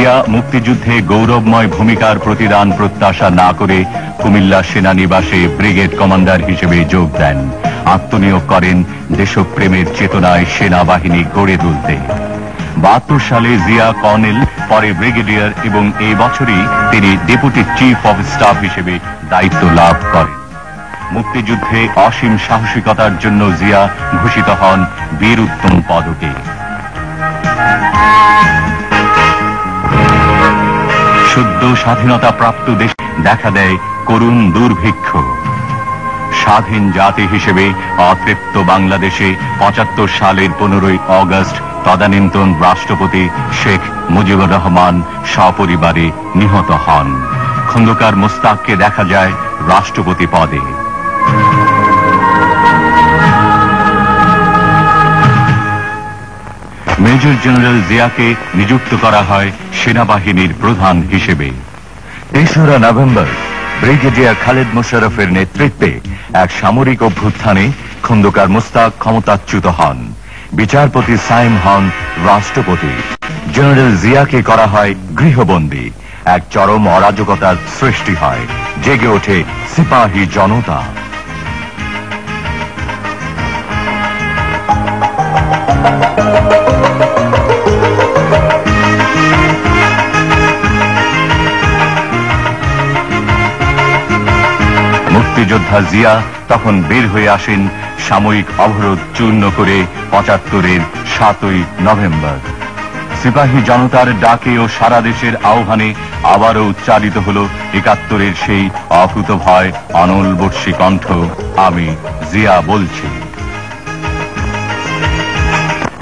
জিয়া মুক্তিযুদ্ধে গৌরবময় ভূমিকার প্রতিদান প্রত্যাশা না করে কুমিল্লা সেনানিবাসে ব্রিগেড কমান্ডার হিসেবে যোগ দেন। আত্মনিয়োগ করেন দেশপ্রেমের চেতনায় সেনাবাহিনী গড়ে তুলতে। 72 সালে জিয়া কর্নেল, পরে ব্রিগেডিয়ার এবং এই বছরই তিনি ডেপুটি চিফ অব স্টাফ হিসেবে দায়িত্ব লাভ করেন। মুক্তিযুদ্ধে অসীম সাহসিকতার জন্য জিয়া ভূষিত হন বীর উত্তম পদকে। সদ্য স্বাধীনতা প্রাপ্ত দেশে দেখা দেয় করুণ দুর্ভিক্ষ। স্বাধীন জাতি হিসেবে অতৃপ্ত বাংলাদেশে 75 সালের 15 অগস্ট তদানীন্তন রাষ্ট্রপতি শেখ মুজিবুর রহমান সপরিবারে নিহত হন। খন্দকার মোস্তাককে দেখা যায় রাষ্ট্রপতি পদে। মেজর জেনারেল জিয়াকে নিযুক্ত করা হয় সেনাবাহিনীর প্রধান হিসেবে। 3রা নভেম্বর ব্রিগেডিয়ার খালেদ মোশাররফের নেতৃত্বে এক সামরিক অভ্যুত্থানে খন্দকার মোস্তাক ক্ষমতাচ্যুত হন। বিচারপতি সাইম হন রাষ্ট্রপতি। জেনারেল জিয়াকে করা হয় গৃহবন্দী। এক চরম অরাজকতার সৃষ্টি হয়। জেগে ওঠে সিপাহী জনতা। মুক্তিযোদ্ধা জিয়া তখন বের হয়ে আসেন সাময়িক অবরোধ চূর্ণ করে 75-এর 7ই নভেম্বর। সিপাহী জনতার ডাকে ও সারা দেশের আহ্বানে আবারও উচ্চারিত হল 71-এর সেই অকুতভয় অনলবর্ষী কণ্ঠ, আমি জিয়া বলছি।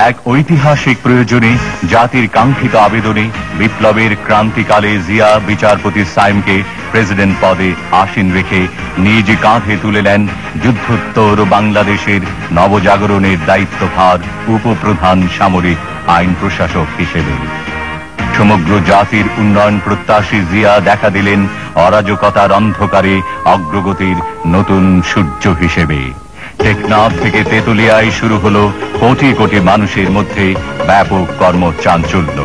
এক ঐতিহাসিক প্রয়োজনে, জাতির কাঙ্ক্ষিত আবেদনে বিপ্লবের ক্রান্তিকালে জিয়া বিচারপতি সাইমকে প্রেসিডেন্ট পদে আসীন রেখে নিজ কাঁধে তুলে নেন যুদ্ধোত্তর বাংলাদেশের নবজাগরণের দায়িত্বভার উপপ্রধান সামরিক আইন প্রশাসক হিসেবে। সমগ্র জাতির উন্নয়ন প্রত্যাশী জিয়া দেখা দিলেন অরাজকতার অন্ধকারে অগ্রগতির নতুন সূর্য হিসেবে। টেকনাফ থেকে তেতুলিয়ায় শুরু হলো কোটি কোটি মানুষের মধ্যে ব্যাপক কর্মচাঞ্চল্য।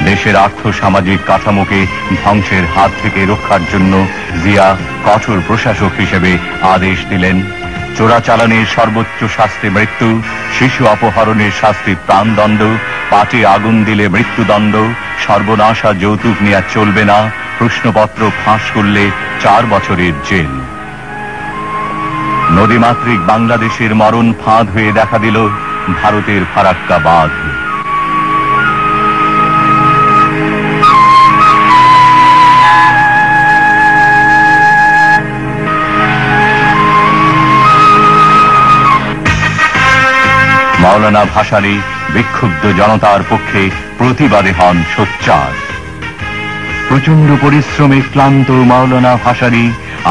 দেশের আর্থ-সামাজিক কাঠামোকে ধ্বংসের হাত থেকে রক্ষার জন্য জিয়া কঠোর প্রশাসক হিসেবে আদেশ দিলেন, চোরাচালানের সর্বোচ্চ শাস্তি মৃত্যু, শিশু অপহরণের শাস্তি প্রাণদণ্ড, পাটে আগুন দিলে মৃত্যুদণ্ড, সর্বনাশা যৌতুক নেওয়া চলবে না, প্রশ্নপত্র ফাঁস করলে 4 বছরের জেল। নদীমাতৃক বাংলাদেশের মরণ ফাঁদ হয়ে দেখা দিল ভারতের ফারাক্কা বাঁধ। মাওলানা ভাসানী বিক্ষুব্ধ জনতার পক্ষে প্রতিবাদে হন সোচ্চার। প্রচন্ড পরিশ্রমে ক্লান্ত মাওলানা ভাসানী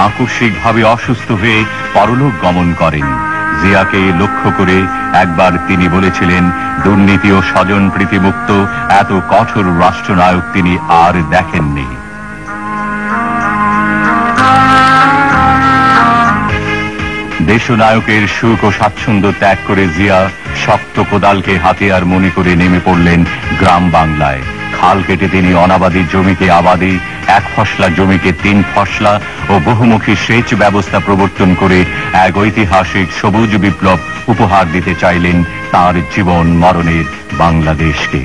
আকস্মিকভাবে অসুস্থ হয়ে পরলোক গমন করেন। জিয়াকে লক্ষ্য করে একবার তিনি বলেছিলেন, দুর্নীতি ও স্বজন প্রীতিমুক্ত এত কঠোর রাষ্ট্রনায়ক তিনি আর দেখেননি। দেশনায়কের সুখ ও স্বাচ্ছন্দ্য ত্যাগ করে জিয়া শক্ত কোদালকে হাতিয়ার মনে করে নেমে পড়লেন গ্রাম বাংলায়। খাল কেটে তিনি অনাবাদী জমিকে আবাদী, 1 ফসলা জমিকে 3 ফসলা ও বহুমুখী সেচ ব্যবস্থা প্রবর্তন করে এক ঐতিহাসিক সবুজ বিপ্লব উপহার দিতে চাইলেন তার জীবন মরণের বাংলাদেশকে।